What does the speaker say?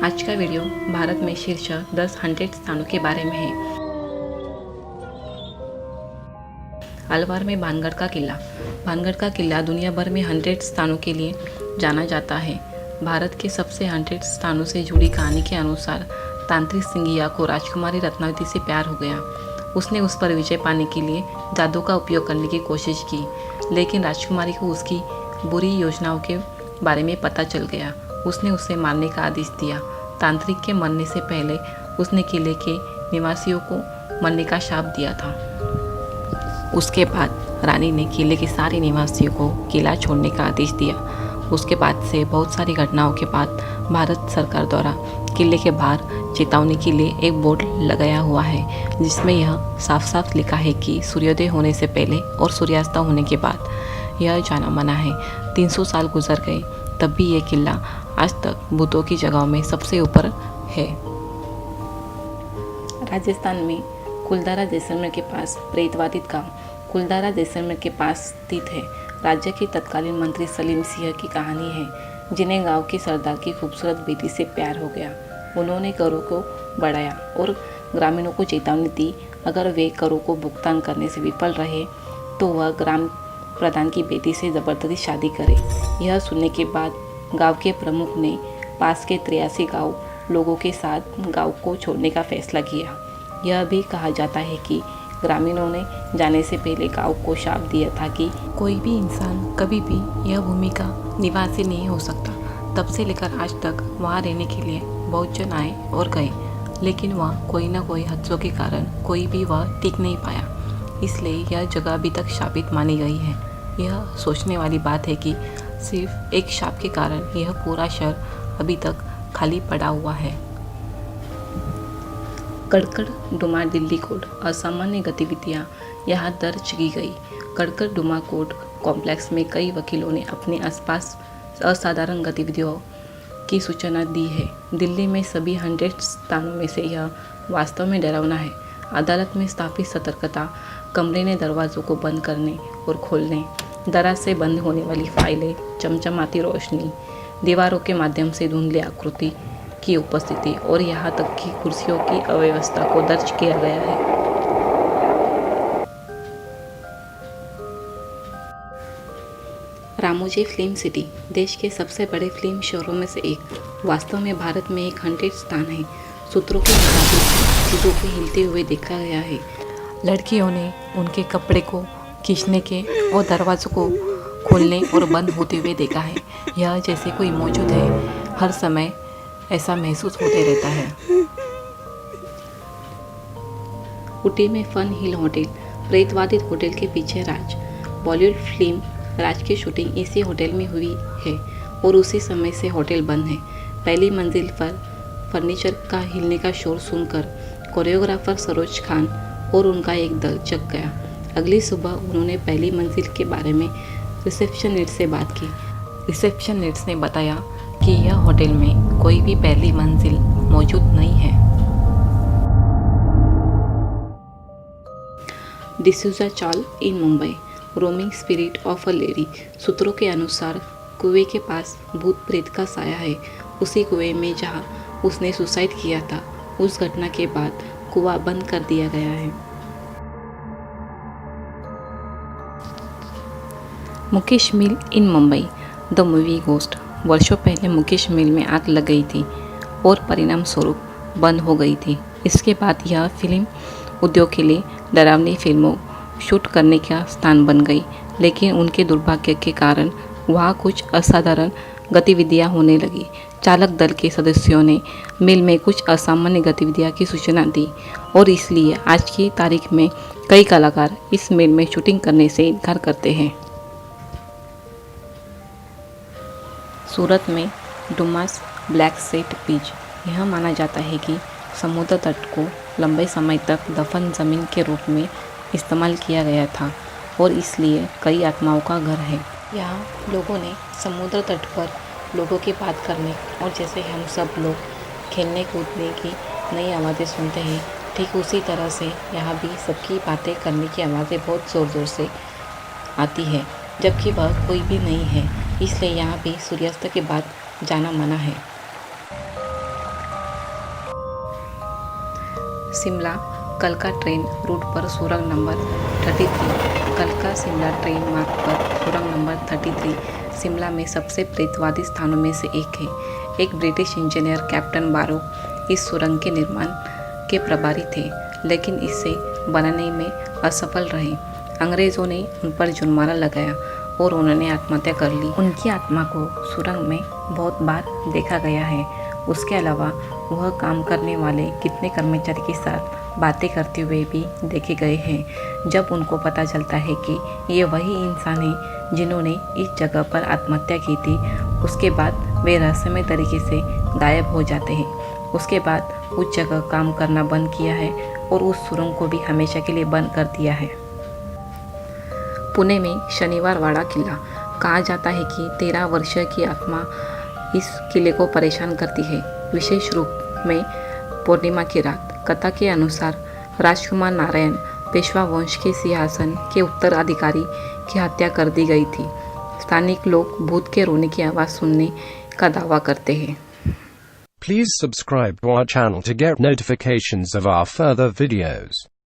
आज का वीडियो भारत में शीर्ष 10 हॉन्टेड स्थानों के बारे में है। अलवर में भानगढ़ का किला। भानगढ़ का किला दुनिया भर में हॉन्टेड स्थानों के लिए जाना जाता है। भारत के सबसे हॉन्टेड स्थानों से जुड़ी कहानी के अनुसार तांत्रिक सिंघिया को राजकुमारी रत्नावती से प्यार हो गया। उसने उस पर विजय पाने के लिए जादू का उपयोग करने की कोशिश की, लेकिन राजकुमारी को उसकी बुरी योजनाओं के बारे में पता चल गया। उसने उसे मारने का आदेश दिया। तांत्रिक के मरने से पहले उसने किले के निवासियों को मरने का शाप दिया था। उसके बाद रानी ने किले के सारे निवासियों को किला छोड़ने का आदेश दिया। उसके बाद से बहुत सारी घटनाओं के बाद भारत सरकार द्वारा किले के बाहर चेतावनी के लिए एक बोर्ड लगाया हुआ है, जिसमें यह साफ साफ लिखा है कि सूर्योदय होने से पहले और सूर्यास्त होने के बाद यह जाना मना है। 300 साल गुजर गए, तब भी यह किला आज तक भूतों की जगहों में सबसे ऊपर है। राजस्थान में कुलधारा जैसलमेर के पास प्रेतवादित गांव कुलधारा जैसलमेर के पास स्थित है। राज्य के तत्कालीन मंत्री सलीम सिंह की कहानी है, जिन्हें गांव के सरदार की खूबसूरत बेटी से प्यार हो गया। उन्होंने करों को बढ़ाया और ग्रामीणों को चेतावनी दी, अगर वे करों को भुगतान करने से विफल रहे तो वह ग्राम प्रधान की बेटी से ज़बरदस्ती शादी करे। यह सुनने के बाद गांव के प्रमुख ने पास के 83 गांव लोगों के साथ गांव को छोड़ने का फैसला किया। यह भी कहा जाता है कि ग्रामीणों ने जाने से पहले गांव को शाप दिया था कि कोई भी इंसान कभी भी यह भूमि का निवासी नहीं हो सकता। तब से लेकर आज तक वहाँ रहने के लिए बहुत जन आए और गए, लेकिन वहाँ कोई ना कोई हादसों के कारण कोई भी वह टिक नहीं पाया। इसलिए यह जगह अभी तक शापित मानी गई है। यह सोचने वाली बात है कि सिर्फ एक शाप के कारण यह पूरा शहर अभी तक खाली पड़ा हुआ है। कड़कड़ डुमा दिल्ली कोर्ट। असामान्य गतिविधियां यहाँ दर्ज की गई। कड़कड़ डुमा कोर्ट कॉम्प्लेक्स में कई वकीलों ने अपने आसपास असाधारण गतिविधियों की सूचना दी है। दिल्ली में सभी 100 स्थानों में से यह वास्तव में डरावना है। अदालत में स्थापित सतर्कता कमरे ने दरवाजों को बंद करने और खोलने, दराज से बंद होने वाली फाइलें, चमचमाती रोशनी, दीवारों के माध्यम से धुंधली आकृति की उपस्थिति और यहाँ तक कि कुर्सियों की अव्यवस्था को दर्ज किया गया है। रामोजी फिल्म सिटी देश के सबसे बड़े फिल्म शहरों में से एक, वास्तव में भारत में एक हॉन्टेड स्थान है। सूत्रों के मुताबिक चीज़ों को हिलते हुए देखा गया है। लड़कियों ने उनके कपड़े को खींचने के और दरवाजों को खोलने और बंद होते हुए देखा है। यह जैसे कोई मौजूद है, हर समय ऐसा महसूस होते रहता है। ऊटी में फन हिल होटल। प्रेतवादित होटल के पीछे राज। बॉलीवुड फिल्म राज की शूटिंग इसी होटल में हुई है और उसी समय से होटल बंद है। पहली मंजिल पर फर्नीचर का हिलने का शोर सुनकर कोरियोग्राफर सरोज खान और उनका एक दल जग गया। अगली सुबह उन्होंने पहली मंजिल के बारे में रिसेप्शनिस्ट से बात की। रिसेप्शनिस्ट ने बताया कि यह होटल में कोई भी पहली मंजिल मौजूद नहीं है। D'Souza chawl in Mumbai. Roaming spirit of a lady. सूत्रों के अनुसार कुएं के पास भूत प्रेत का साया है। उसी कुएं में जहां उसने सुसाइड किया था, उस घटना के बाद कुआं बंद कर दिया गया है। Mukesh mill in Mumbai. The movie ghost. वर्षों पहले मुकेश मिल में आग लग गई थी और परिणाम स्वरूप बंद हो गई थी। इसके बाद यह फिल्म उद्योग के लिए डरावनी फिल्मों शूट करने का स्थान बन गई, लेकिन उनके दुर्भाग्य के कारण वहाँ कुछ असाधारण गतिविधियाँ होने लगी। चालक दल के सदस्यों ने मिल में कुछ असामान्य गतिविधियाँ की सूचना दी और इसलिए आज की तारीख में कई कलाकार इस मिल में शूटिंग करने से इनकार करते हैं। सूरत में डुमास ब्लैक सेट बीच। यह माना जाता है कि समुद्र तट को लंबे समय तक दफन ज़मीन के रूप में इस्तेमाल किया गया था और इसलिए कई आत्माओं का घर है। यहाँ लोगों ने समुद्र तट पर लोगों की बात करने और जैसे हम सब लोग खेलने कूदने की नई आवाज़ें सुनते हैं, ठीक उसी तरह से यहाँ भी सबकी बातें करने की आवाज़ें बहुत ज़ोर ज़ोर से आती है, जबकि वह कोई भी नहीं है। इसलिए यहाँ भी सूर्यास्त के बाद जाना मना है। शिमला कलका ट्रेन रूट पर सुरंग नंबर 33 कलका शिमला ट्रेन मार्ग पर सुरंग नंबर 33 शिमला में सबसे प्रेतवादी स्थानों में से एक है। एक ब्रिटिश इंजीनियर कैप्टन बारो इस सुरंग के निर्माण के प्रभारी थे, लेकिन इसे बनाने में असफल रहे। अंग्रेज़ों ने उन पर जुर्माना लगाया और उन्होंने आत्महत्या कर ली। उनकी आत्मा को सुरंग में बहुत बार देखा गया है। उसके अलावा वह काम करने वाले कितने कर्मचारी के साथ बातें करते हुए भी देखे गए हैं। जब उनको पता चलता है कि ये वही इंसान हैं जिन्होंने इस जगह पर आत्महत्या की थी, उसके बाद वे रहस्यमय तरीके से गायब हो जाते हैं। उसके बाद उस जगह काम करना बंद किया है और उस सुरंग को भी हमेशा के लिए बंद कर दिया है। पुणे में शनिवार वाड़ा किला। कहा जाता है कि 13 वर्षीय की आत्मा इस किले को परेशान करती है, विशेष रूप में पूर्णिमा की रात। कथा के अनुसार राजकुमार नारायण पेशवा वंश के सिंहासन के उत्तराधिकारी की हत्या कर दी गई थी। स्थानिक लोग भूत के रोने की आवाज़ सुनने का दावा करते हैं। Please subscribe to our channel to get notifications of our further videos.